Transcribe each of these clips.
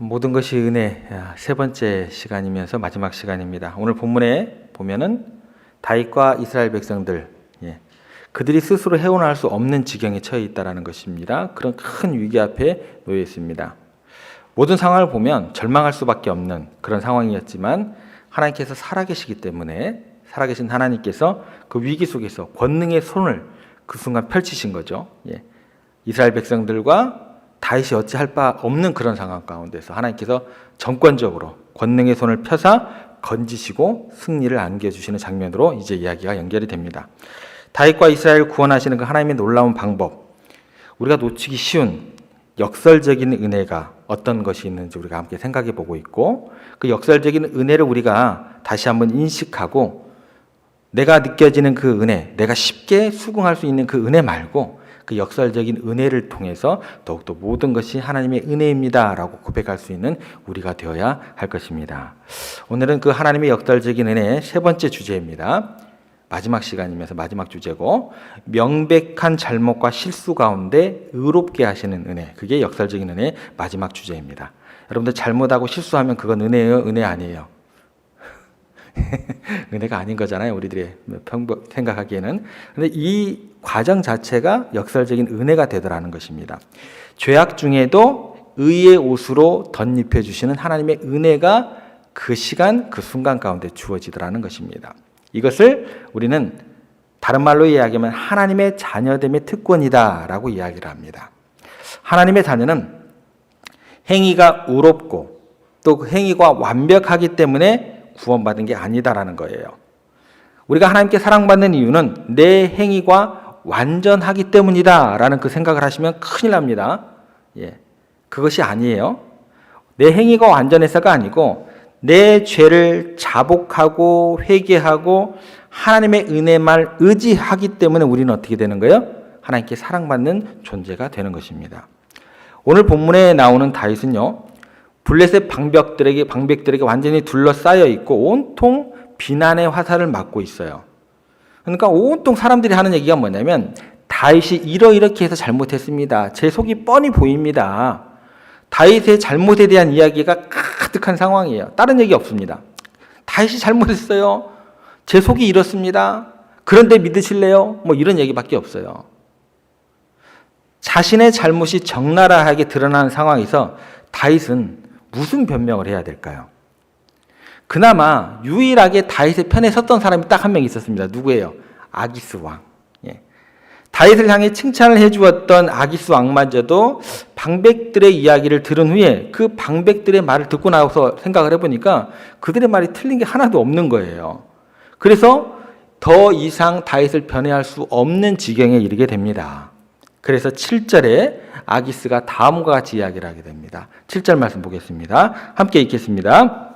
모든 것이 은혜 세 번째 시간이면서 마지막 시간입니다. 오늘 본문에 보면은 다윗과 이스라엘 백성들, 그들이 스스로 헤어나올 수 없는 지경에 처해 있다라는 것입니다. 그런 큰 위기 앞에 놓여 있습니다. 모든 상황을 보면 절망할 수밖에 없는 그런 상황이었지만 하나님께서 살아계시기 때문에 살아계신 하나님께서 그 위기 속에서 권능의 손을 그 순간 펼치신 거죠. 이스라엘 백성들과 다윗이 어찌할 바 없는 그런 상황 가운데서 하나님께서 정권적으로 권능의 손을 펴사 건지시고 승리를 안겨주시는 장면으로 이제 이야기가 연결이 됩니다. 다윗과 이스라엘을 구원하시는 그 하나님의 놀라운 방법, 우리가 놓치기 쉬운 역설적인 은혜가 어떤 것이 있는지 우리가 함께 생각해 보고 있고, 그 역설적인 은혜를 우리가 다시 한번 인식하고 내가 느껴지는 그 은혜, 내가 쉽게 수긍할 수 있는 그 은혜 말고 그 역설적인 은혜를 통해서 더욱더 모든 것이 하나님의 은혜입니다 라고 고백할 수 있는 우리가 되어야 할 것입니다. 오늘은 그 하나님의 역설적인 은혜의 세 번째 주제입니다. 마지막 시간이면서 마지막 주제고, 명백한 잘못과 실수 가운데 의롭게 하시는 은혜, 그게 역설적인 은혜의 마지막 주제입니다. 여러분들 잘못하고 실수하면 그건 은혜예요? 은혜 아니에요? 은혜가 아닌 거잖아요, 우리들이 생각하기에는. 그런데 이 과정 자체가 역설적인 은혜가 되더라는 것입니다. 죄악 중에도 의의 옷으로 덧입혀 주시는 하나님의 은혜가 그 시간 그 순간 가운데 주어지더라는 것입니다. 이것을 우리는 다른 말로 이야기하면 하나님의 자녀됨의 특권이다 라고 이야기를 합니다. 하나님의 자녀는 행위가 의롭고 또 그 행위가 완벽하기 때문에 구원받은 게 아니다라는 거예요. 우리가 하나님께 사랑받는 이유는 내 행위가 완전하기 때문이다라는 그 생각을 하시면 큰일 납니다. 그것이 아니에요. 내 행위가 완전해서가 아니고 내 죄를 자복하고 회개하고 하나님의 은혜만 의지하기 때문에 우리는 어떻게 되는 거예요? 하나님께 사랑받는 존재가 되는 것입니다. 오늘 본문에 나오는 다윗은요, 블레셋 방백들에게 완전히 둘러싸여 있고 온통 비난의 화살을 맞고 있어요. 그러니까 온통 사람들이 하는 얘기가 뭐냐면 다윗이 이렇게 해서 잘못했습니다. 제 속이 뻔히 보입니다. 다윗의 잘못에 대한 이야기가 가득한 상황이에요. 다른 얘기 없습니다. 다윗이 잘못했어요. 제 속이 이렇습니다. 그런데 믿으실래요? 이런 얘기밖에 없어요. 자신의 잘못이 적나라하게 드러나는 상황에서 다윗은 무슨 변명을 해야 될까요? 그나마 유일하게 다윗의 편에 섰던 사람이 딱 한 명 있었습니다. 누구예요? 아기스 왕. 다윗을 향해 칭찬을 해주었던 아기스 왕마저도 방백들의 이야기를 들은 후에 그 방백들의 말을 듣고 나서 생각을 해보니까 그들의 말이 틀린 게 하나도 없는 거예요. 그래서 더 이상 다윗을 변해할 수 없는 지경에 이르게 됩니다. 그래서 7절에 아기스가 다음과 같이 이야기를 하게 됩니다. 7절 말씀 보겠습니다. 함께 읽겠습니다.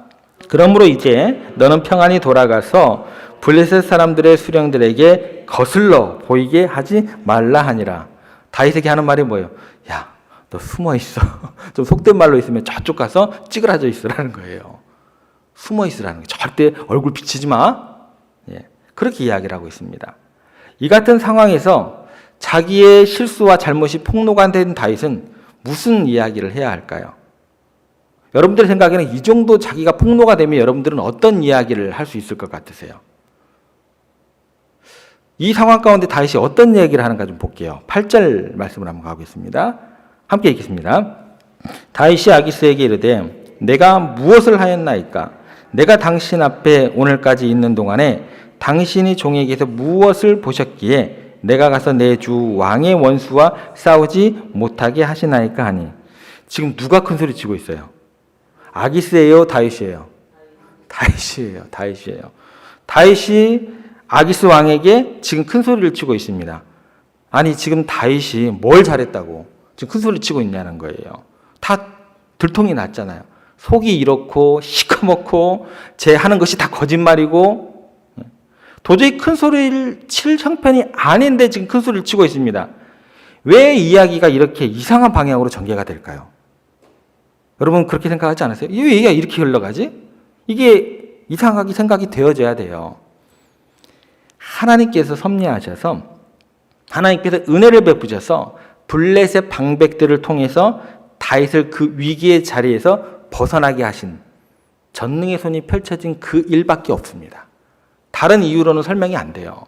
그러므로 이제 너는 평안히 돌아가서 블레셋 사람들의 수령들에게 거슬러 보이게 하지 말라 하니라. 다윗에게 하는 말이 뭐예요? 야, 너 숨어 있어. 좀 속된 말로 있으면 저쪽 가서 찌그러져 있으라는 거예요. 숨어 있으라는 거예요. 절대 얼굴 비치지 마. 그렇게 이야기를 하고 있습니다. 이 같은 상황에서 자기의 실수와 잘못이 폭로가 된 다윗은 무슨 이야기를 해야 할까요? 여러분들 생각에는 이 정도 자기가 폭로가 되면 여러분들은 어떤 이야기를 할 수 있을 것 같으세요? 이 상황 가운데 다윗이 어떤 얘기를 하는가 좀 볼게요. 8절 말씀을 한번 가보겠습니다. 함께 읽겠습니다. 다윗이 아기스에게 이르되 내가 무엇을 하였나이까? 내가 당신 앞에 오늘까지 있는 동안에 당신이 종에게서 무엇을 보셨기에 내가 가서 내 주 왕의 원수와 싸우지 못하게 하시나이까 하니. 지금 누가 큰 소리 치고 있어요? 아기스예요? 다윗이에요? 다윗이에요. 다윗이 아기스 왕에게 지금 큰 소리를 치고 있습니다. 아니, 지금 다윗이 뭘 잘했다고 지금 큰 소리 치고 있냐는 거예요. 다 들통이 났잖아요. 속이 이렇고 시커멓고 제 하는 것이 다 거짓말이고 도저히 큰 소리를 칠 형편이 아닌데 지금 큰 소리를 치고 있습니다. 왜 이야기가 이렇게 이상한 방향으로 전개가 될까요? 여러분 그렇게 생각하지 않으세요? 왜 얘기가 이렇게 흘러가지? 이게 이상하게 생각이 되어져야 돼요. 하나님께서 섭리하셔서 하나님께서 은혜를 베푸셔서 블레셋 방백들을 통해서 다윗을 그 위기의 자리에서 벗어나게 하신 전능의 손이 펼쳐진 그 일밖에 없습니다. 다른 이유로는 설명이 안 돼요.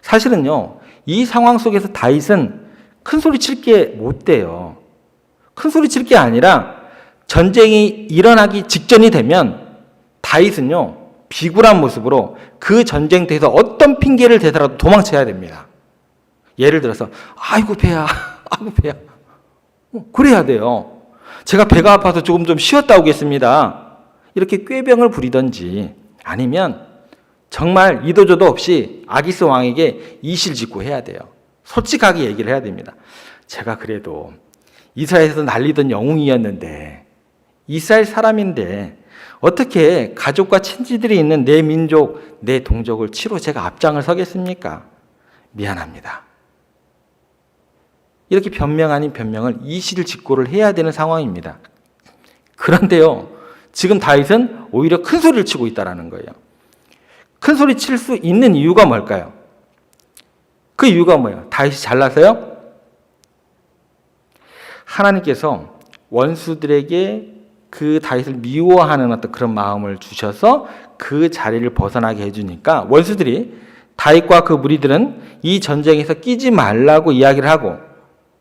사실은요, 이 상황 속에서 다윗은 큰 소리 칠 게 못 돼요. 큰 소리 칠 게 아니라 전쟁이 일어나기 직전이 되면 다윗은요, 비굴한 모습으로 그 전쟁터에서 어떤 핑계를 대더라도 도망쳐야 됩니다. 예를 들어서 아이고 배야, 아이고 배야. 그래야 돼요. 제가 배가 아파서 조금 좀 쉬었다 오겠습니다. 이렇게 꾀병을 부리든지 아니면 정말 이도저도 없이 아기스 왕에게 이실직고 해야 돼요. 솔직하게 얘기를 해야 됩니다. 제가 그래도 이스라엘에서 날리던 영웅이었는데 이스라엘 사람인데 어떻게 가족과 친지들이 있는 내 민족, 내 동족을 치러 제가 앞장을 서겠습니까? 미안합니다. 이렇게 변명 아닌 변명을 이실직고를 해야 되는 상황입니다. 그런데요, 지금 다윗은 오히려 큰 소리를 치고 있다는 거예요. 큰 소리 칠 수 있는 이유가 뭘까요? 그 이유가 뭐예요? 다윗이 잘나서요? 하나님께서 원수들에게 그 다윗을 미워하는 어떤 그런 마음을 주셔서 그 자리를 벗어나게 해주니까 원수들이 다윗과 그 무리들은 이 전쟁에서 끼지 말라고 이야기를 하고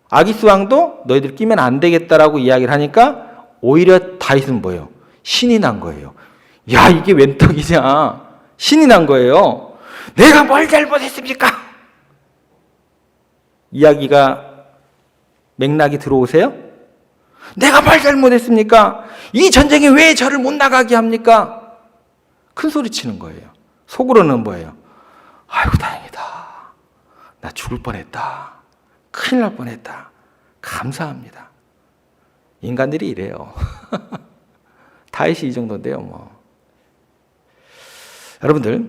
아기스 왕도 너희들 끼면 안 되겠다라고 이야기를 하니까 오히려 다윗은 뭐예요? 신이 난 거예요. 야, 이게 웬 떡이냐? 신이 난 거예요. 내가 뭘 잘못했습니까? 이야기가 맥락이 들어오세요? 내가 뭘 잘못했습니까? 이 전쟁에 왜 저를 못 나가게 합니까? 큰 소리 치는 거예요. 속으로는 뭐예요? 아이고 다행이다. 나 죽을 뻔했다. 큰일 날 뻔했다. 감사합니다. 인간들이 이래요. 다윗이 이 정도인데요, 뭐. 여러분들,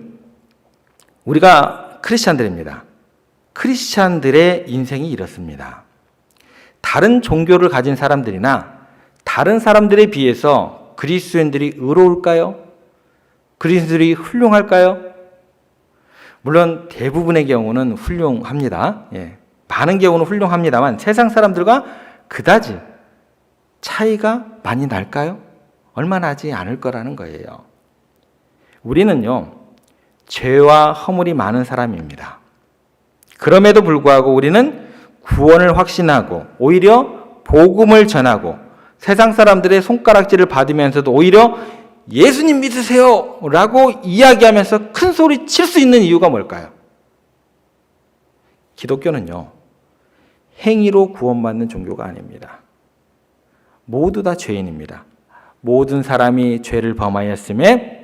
우리가 크리스찬들입니다. 크리스찬들의 인생이 이렇습니다. 다른 종교를 가진 사람들이나 다른 사람들에 비해서 그리스도인들이 의로울까요? 그리스도인들이 훌륭할까요? 물론 대부분의 경우는 훌륭합니다. 예. 많은 경우는 훌륭합니다만 세상 사람들과 그다지 차이가 많이 날까요? 얼마 나지 않을 거라는 거예요. 우리는요, 죄와 허물이 많은 사람입니다. 그럼에도 불구하고 우리는 구원을 확신하고 오히려 복음을 전하고 세상 사람들의 손가락질을 받으면서도 오히려 예수님 믿으세요 라고 이야기하면서 큰 소리 칠 수 있는 이유가 뭘까요? 기독교는요, 행위로 구원받는 종교가 아닙니다. 모두 다 죄인입니다. 모든 사람이 죄를 범하였음에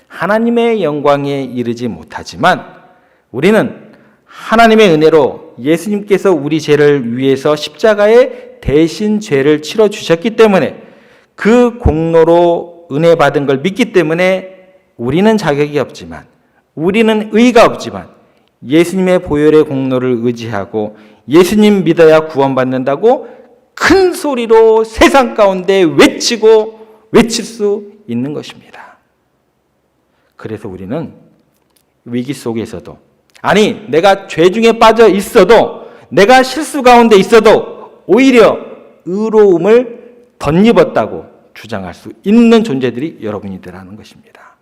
하나님의 영광에 이르지 못하지만 우리는 하나님의 은혜로 예수님께서 우리 죄를 위해서 십자가에 대신 죄를 치러 주셨기 때문에 그 공로로 은혜 받은 걸 믿기 때문에 우리는 자격이 없지만 우리는 의가 없지만 예수님의 보혈의 공로를 의지하고 예수님 믿어야 구원받는다고 큰 소리로 세상 가운데 외칠 수 있는 것입니다. 그래서 우리는 위기 속에서도 아니 내가 죄 중에 빠져 있어도 내가 실수 가운데 있어도 오히려 의로움을 덧입었다고 주장할 수 있는 존재들이 여러분이라는 것입니다.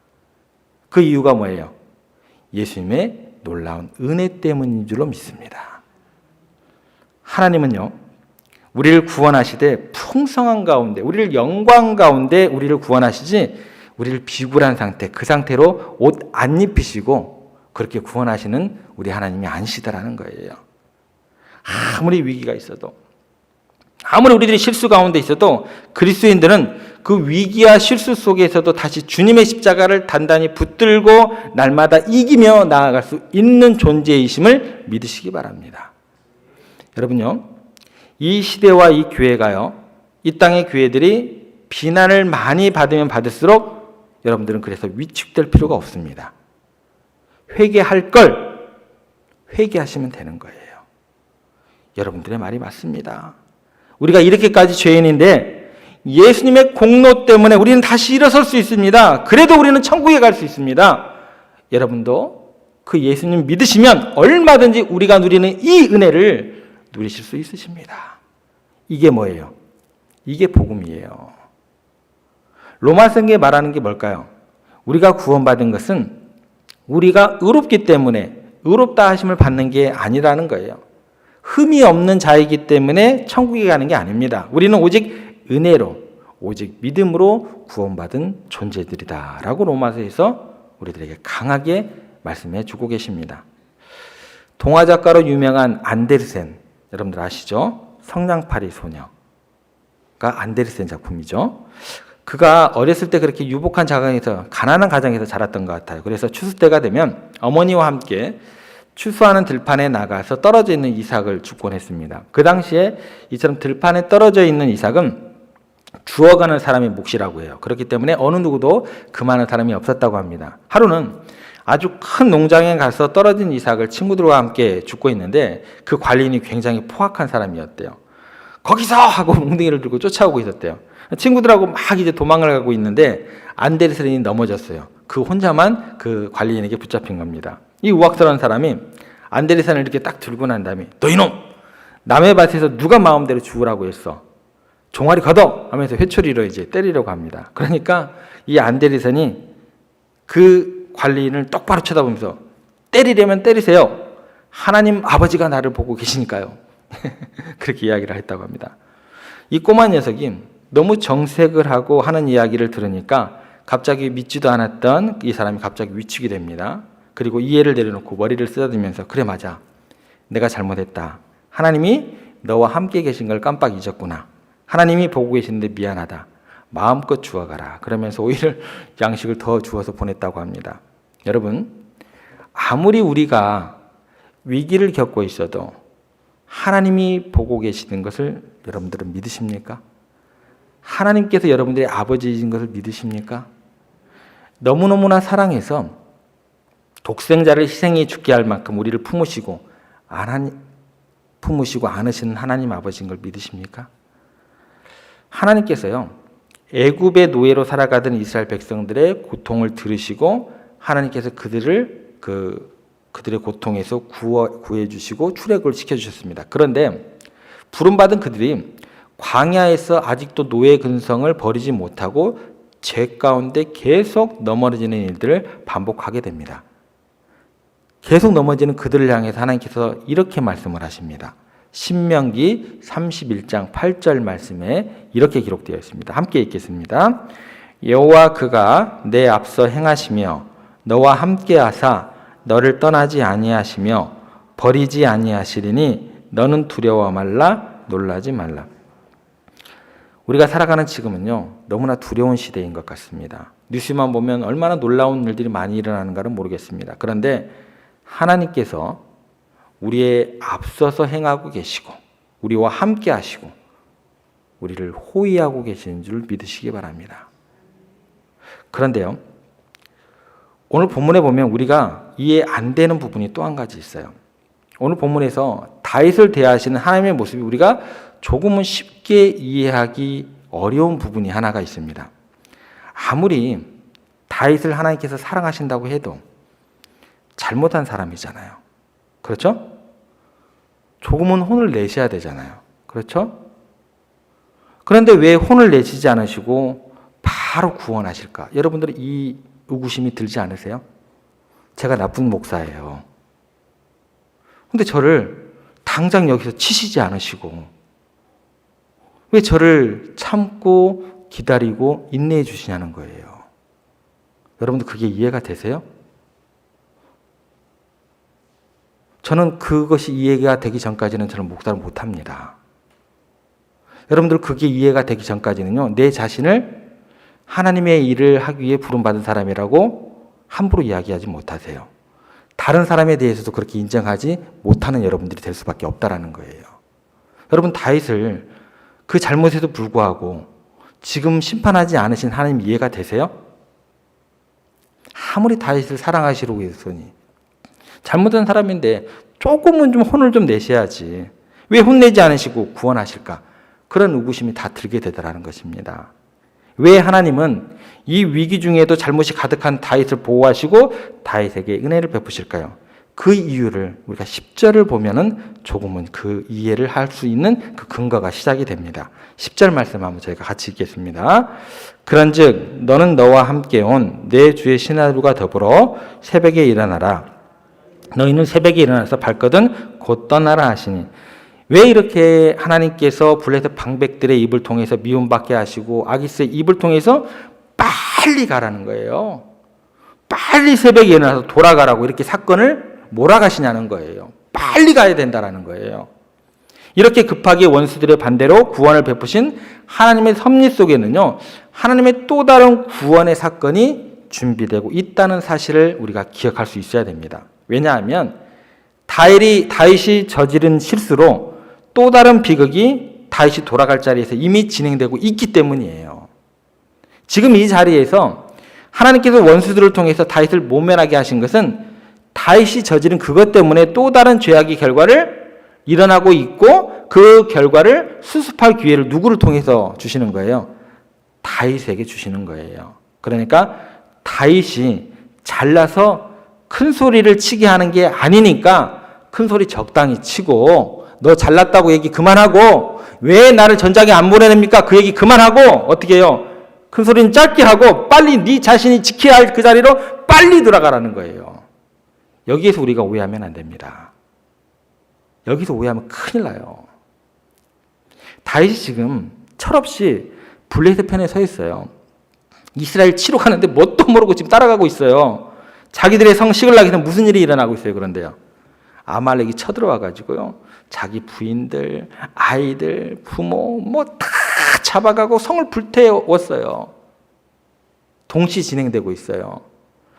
그 이유가 뭐예요? 예수님의 놀라운 은혜 때문인 줄로 믿습니다. 하나님은요, 우리를 구원하시되 풍성한 가운데, 우리를 영광 가운데 우리를 구원하시지 우리를 비굴한 상태, 그 상태로 옷 안 입히시고 그렇게 구원하시는 우리 하나님이 아니시다라는 거예요. 아무리 위기가 있어도, 아무리 우리들이 실수 가운데 있어도 그리스도인들은 그 위기와 실수 속에서도 다시 주님의 십자가를 단단히 붙들고 날마다 이기며 나아갈 수 있는 존재이심을 믿으시기 바랍니다. 여러분요, 이 시대와 이 교회가요, 이 땅의 교회들이 비난을 많이 받으면 받을수록 여러분들은 그래서 위축될 필요가 없습니다. 회개할 걸 회개하시면 되는 거예요. 여러분들의 말이 맞습니다. 우리가 이렇게까지 죄인인데 예수님의 공로 때문에 우리는 다시 일어설 수 있습니다. 그래도 우리는 천국에 갈 수 있습니다. 여러분도 그 예수님 믿으시면 얼마든지 우리가 누리는 이 은혜를 누리실 수 있으십니다. 이게 뭐예요? 이게 복음이에요. 로마 성경에 말하는 게 뭘까요? 우리가 구원받은 것은 우리가 의롭기 때문에 의롭다 하심을 받는 게 아니라는 거예요. 흠이 없는 자이기 때문에 천국에 가는 게 아닙니다. 우리는 오직 은혜로, 오직 믿음으로 구원받은 존재들이다 라고 로마서에서 우리들에게 강하게 말씀해 주고 계십니다. 동화작가로 유명한 안데르센, 여러분들 아시죠? 성냥팔이 소녀가 안데르센 작품이죠. 그가 어렸을 때 그렇게 유복한 가정에서, 가난한 가정에서 자랐던 것 같아요. 그래서 추수 때가 되면 어머니와 함께 추수하는 들판에 나가서 떨어져 있는 이삭을 줍곤 했습니다. 그 당시에 이처럼 들판에 떨어져 있는 이삭은 주워가는 사람의 몫이라고 해요. 그렇기 때문에 어느 누구도 그만한 사람이 없었다고 합니다. 하루는 아주 큰 농장에 가서 떨어진 이삭을 친구들과 함께 줍고 있는데 그 관리인이 굉장히 포악한 사람이었대요. 거기서! 하고 몽둥이를 들고 쫓아오고 있었대요. 친구들하고 막 이제 도망을 가고 있는데 안데르센이 넘어졌어요. 그 혼자만 그 관리인에게 붙잡힌 겁니다. 이 우악스러운 사람이 안데르센을 이렇게 딱 들고 난 다음에 너 이놈! 남의 밭에서 누가 마음대로 죽으라고 했어? 종아리 걷어! 하면서 회초리로 이제 때리려고 합니다. 그러니까 이 안데르센이 그 관리인을 똑바로 쳐다보면서 때리려면 때리세요. 하나님 아버지가 나를 보고 계시니까요. 그렇게 이야기를 했다고 합니다. 이 꼬마 녀석이 너무 정색을 하고 하는 이야기를 들으니까 갑자기 믿지도 않았던 이 사람이 갑자기 위축이 됩니다. 그리고 이해를 내려놓고 머리를 쓰다듬으면서 그래 맞아. 내가 잘못했다. 하나님이 너와 함께 계신 걸 깜빡 잊었구나. 하나님이 보고 계시는데 미안하다. 마음껏 주워가라. 그러면서 오히려 양식을 더 주워서 보냈다고 합니다. 여러분, 아무리 우리가 위기를 겪고 있어도 하나님이 보고 계시는 것을 여러분들은 믿으십니까? 하나님께서 여러분들의 아버지이신 것을 믿으십니까? 너무너무나 사랑해서 독생자를 희생해 죽게 할 만큼 우리를 품으시고 안으시는 하나님 아버지인 걸 믿으십니까? 하나님께서요, 애굽의 노예로 살아가던 이스라엘 백성들의 고통을 들으시고 하나님께서 그들의 고통에서 구해 주시고 출애굽을 시켜 주셨습니다. 그런데 부름받은 그들이 광야에서 아직도 노예 근성을 버리지 못하고 죄 가운데 계속 넘어지는 일들을 반복하게 됩니다. 계속 넘어지는 그들을 향해서 하나님께서 이렇게 말씀을 하십니다. 신명기 31장 8절 말씀에 이렇게 기록되어 있습니다. 함께 읽겠습니다. 여호와 그가 내 앞서 행하시며 너와 함께 하사 너를 떠나지 아니하시며 버리지 아니하시리니 너는 두려워 말라 놀라지 말라. 우리가 살아가는 지금은요, 너무나 두려운 시대인 것 같습니다. 뉴스만 보면 얼마나 놀라운 일들이 많이 일어나는가는 모르겠습니다. 그런데 하나님께서 우리의 앞서서 행하고 계시고 우리와 함께 하시고 우리를 호위하고 계시는 줄 믿으시기 바랍니다. 그런데요, 오늘 본문에 보면 우리가 이해 안 되는 부분이 또 한 가지 있어요. 오늘 본문에서 다윗을 대하시는 하나님의 모습이 우리가 조금은 쉽게 이해하기 어려운 부분이 하나가 있습니다. 아무리 다윗을 하나님께서 사랑하신다고 해도 잘못한 사람이잖아요. 그렇죠? 조금은 혼을 내셔야 되잖아요. 그렇죠? 그런데 왜 혼을 내시지 않으시고 바로 구원하실까? 여러분들은 이 의구심이 들지 않으세요? 제가 나쁜 목사예요. 근데 저를 당장 여기서 치시지 않으시고 왜 저를 참고 기다리고 인내해 주시냐는 거예요. 여러분들 그게 이해가 되세요? 저는 그것이 이해가 되기 전까지는 저는 목사를 못합니다. 여러분들 그게 이해가 되기 전까지는요, 내 자신을 하나님의 일을 하기 위해 부름받은 사람이라고 함부로 이야기하지 못하세요. 다른 사람에 대해서도 그렇게 인정하지 못하는 여러분들이 될 수밖에 없다라는 거예요. 여러분, 다윗을 그 잘못에도 불구하고 지금 심판하지 않으신 하나님 이해가 되세요? 아무리 다윗을 사랑하시려고 했으니 잘못한 사람인데 조금은 좀 혼을 좀 내셔야지. 왜 혼내지 않으시고 구원하실까? 그런 의구심이 다 들게 되더라는 것입니다. 왜 하나님은 이 위기 중에도 잘못이 가득한 다윗을 보호하시고 다윗에게 은혜를 베푸실까요? 그 이유를 우리가 10절을 보면은 조금은 그 이해를 할 수 있는 그 근거가 시작이 됩니다. 10절 말씀 한번 저희가 같이 읽겠습니다. 그런즉 너는 너와 함께 온 내 주의 신하들과 더불어 새벽에 일어나라. 너희는 새벽에 일어나서 발거든 곧 떠나라 하시니. 왜 이렇게 하나님께서 블레셋 방백들의 입을 통해서 미움받게 하시고 아기스의 입을 통해서 빨리 가라는 거예요. 빨리 새벽에 일어나서 돌아가라고 이렇게 사건을 몰아가시냐는 거예요. 빨리 가야 된다라는 거예요. 이렇게 급하게 원수들의 반대로 구원을 베푸신 하나님의 섭리 속에는요, 하나님의 또 다른 구원의 사건이 준비되고 있다는 사실을 우리가 기억할 수 있어야 됩니다. 왜냐하면 다윗이 저지른 실수로 또 다른 비극이 다윗이 돌아갈 자리에서 이미 진행되고 있기 때문이에요. 지금 이 자리에서 하나님께서 원수들을 통해서 다윗을 모면하게 하신 것은 다윗이 저지른 그것 때문에 또 다른 죄악의 결과를 일어나고 있고 그 결과를 수습할 기회를 누구를 통해서 주시는 거예요? 다윗에게 주시는 거예요. 그러니까 다윗이 잘나서 큰 소리를 치게 하는 게 아니니까 큰 소리 적당히 치고 너 잘났다고 얘기 그만하고 왜 나를 전장에 안 보내냅니까? 그 얘기 그만하고 어떻게 해요? 큰 소리는 짧게 하고 빨리 네 자신이 지켜야 할 그 자리로 빨리 돌아가라는 거예요. 여기에서 우리가 오해하면 안 됩니다. 여기서 오해하면 큰일 나요. 다윗이 지금 철없이 블레셋 편에 서 있어요. 이스라엘 치러 가는데 뭣도 모르고 지금 따라가고 있어요. 자기들의 성 시글락에서 무슨 일이 일어나고 있어요. 그런데요, 아말렉이 쳐들어와 가지고요, 자기 부인들, 아이들, 부모 뭐 다 잡아가고 성을 불태웠어요. 동시 진행되고 있어요.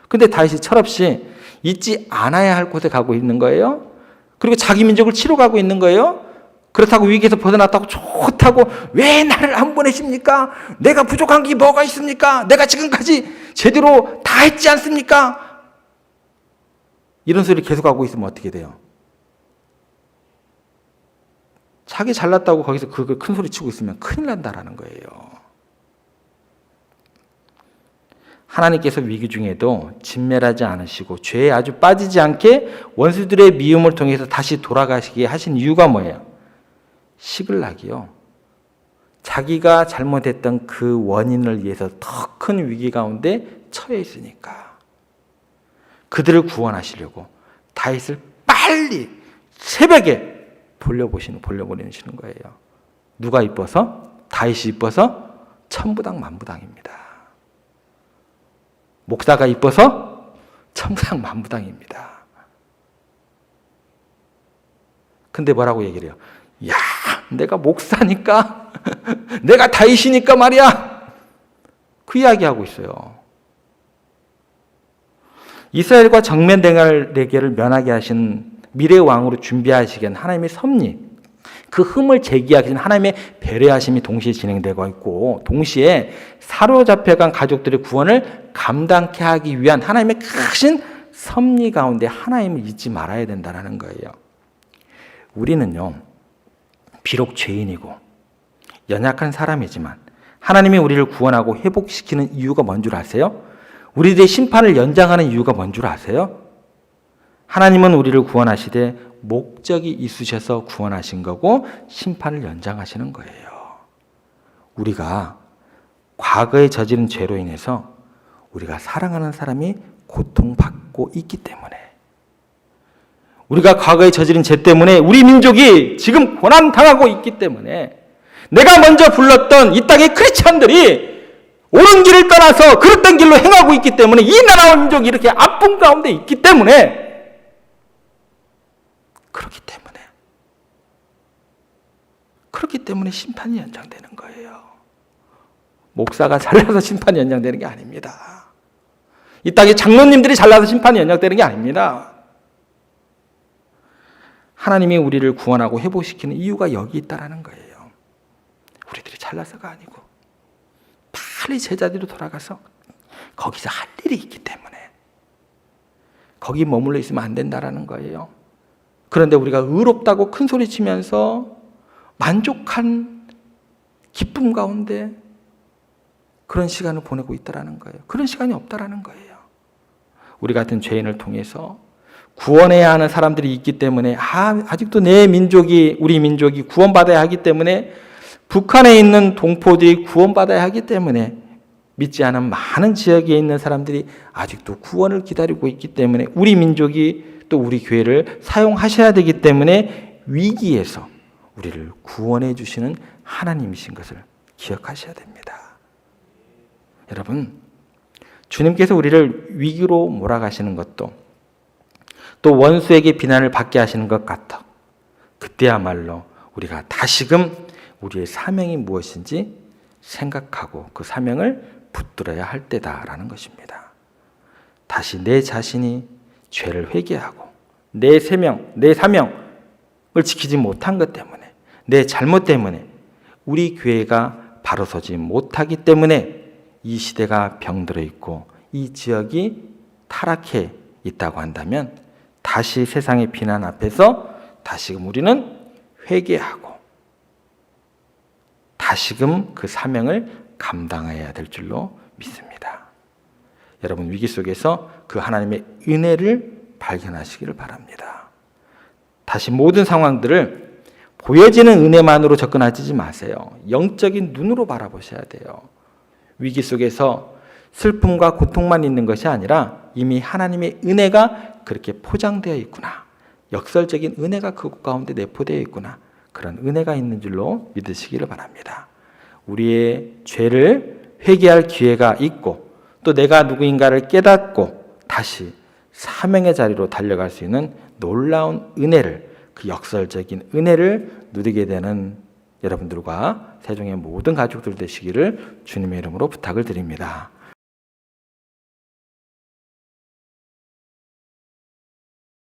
근데 다윗이 철없이 잊지 않아야 할 곳에 가고 있는 거예요. 그리고 자기 민족을 치러 가고 있는 거예요. 그렇다고 위기에서 벗어났다고 좋다고 왜 나를 안 보내십니까? 내가 부족한 게 뭐가 있습니까? 내가 지금까지 제대로 다 했지 않습니까? 이런 소리 계속 하고 있으면 어떻게 돼요? 자기 잘났다고 거기서 그 큰 소리 치고 있으면 큰일 난다라는 거예요. 하나님께서 위기 중에도 진멸하지 않으시고 죄에 아주 빠지지 않게 원수들의 미움을 통해서 다시 돌아가시게 하신 이유가 뭐예요? 시글락이요, 자기가 잘못했던 그 원인을 위해서 더 큰 위기 가운데 처해 있으니까 그들을 구원하시려고 다윗을 빨리 새벽에 보내시는 거예요. 누가 이뻐서? 다윗이 이뻐서? 천부당 만부당입니다. 목사가 이뻐서? 천부당 만부당입니다. 근데 뭐라고 얘기를 해요? 야, 내가 목사니까 내가 다윗이니까 말이야, 그 이야기하고 있어요. 이스라엘과 정면 대결을 면하게 하신 미래의 왕으로 준비하시기엔 하나님의 섭리, 그 흠을 제기하기 위한 하나님의 배려하심이 동시에 진행되고 있고, 동시에 사로잡혀간 가족들의 구원을 감당케 하기 위한 하나님의 크신 섭리 가운데 하나님을 잊지 말아야 된다는 거예요. 우리는요, 비록 죄인이고 연약한 사람이지만 하나님이 우리를 구원하고 회복시키는 이유가 뭔 줄 아세요? 우리들의 심판을 연장하는 이유가 뭔 줄 아세요? 하나님은 우리를 구원하시되 목적이 있으셔서 구원하신 거고 심판을 연장하시는 거예요. 우리가 과거에 저지른 죄로 인해서 우리가 사랑하는 사람이 고통받고 있기 때문에, 우리가 과거에 저지른 죄 때문에 우리 민족이 지금 고난당하고 있기 때문에, 내가 먼저 불렀던 이 땅의 크리스찬들이 옳은 길을 떠나서 그릇된 길로 행하고 있기 때문에 이 나라와 민족이 이렇게 아픔 가운데 있기 때문에, 그렇기 때문에 심판이 연장되는 거예요. 목사가 잘나서 심판이 연장되는 게 아닙니다. 이 땅의 장로님들이 잘나서 심판이 연장되는 게 아닙니다. 하나님이 우리를 구원하고 회복시키는 이유가 여기 있다는 거예요. 우리들이 잘나서가 아니고 빨리 제자리로 돌아가서 거기서 할 일이 있기 때문에 거기 머물러 있으면 안 된다는 거예요. 그런데 우리가 의롭다고 큰 소리 치면서 만족한 기쁨 가운데 그런 시간을 보내고 있다는 거예요. 그런 시간이 없다는 거예요. 우리 같은 죄인을 통해서 구원해야 하는 사람들이 있기 때문에 아직도 우리 민족이 구원받아야 하기 때문에 북한에 있는 동포들이 구원받아야 하기 때문에 믿지 않은 많은 지역에 있는 사람들이 아직도 구원을 기다리고 있기 때문에 우리 민족이 또 우리 교회를 사용하셔야 되기 때문에 위기에서 우리를 구원해 주시는 하나님이신 것을 기억하셔야 됩니다. 여러분, 주님께서 우리를 위기로 몰아가시는 것도 또 원수에게 비난을 받게 하시는 것 같아. 그때야말로 우리가 다시금 우리의 사명이 무엇인지 생각하고 그 사명을 붙들어야 할 때다라는 것입니다. 다시 내 자신이 죄를 회개하고 내 사명을 지키지 못한 것 때문에 내 잘못 때문에 우리 교회가 바로 서지 못하기 때문에 이 시대가 병들어 있고 이 지역이 타락해 있다고 한다면 다시 세상의 비난 앞에서 다시금 우리는 회개하고 다시금 그 사명을 감당해야 될 줄로 믿습니다. 여러분, 위기 속에서 그 하나님의 은혜를 발견하시기를 바랍니다. 다시 모든 상황들을 보여지는 은혜만으로 접근하지 마세요. 영적인 눈으로 바라보셔야 돼요. 위기 속에서 슬픔과 고통만 있는 것이 아니라 이미 하나님의 은혜가 그렇게 포장되어 있구나. 역설적인 은혜가 그 가운데 내포되어 있구나. 그런 은혜가 있는 줄로 믿으시기를 바랍니다. 우리의 죄를 회개할 기회가 있고 또 내가 누구인가를 깨닫고 다시 사명의 자리로 달려갈 수 있는 놀라운 은혜를, 그 역설적인 은혜를 누리게 되는 여러분들과 세종의 모든 가족들 되시기를 주님의 이름으로 부탁을 드립니다.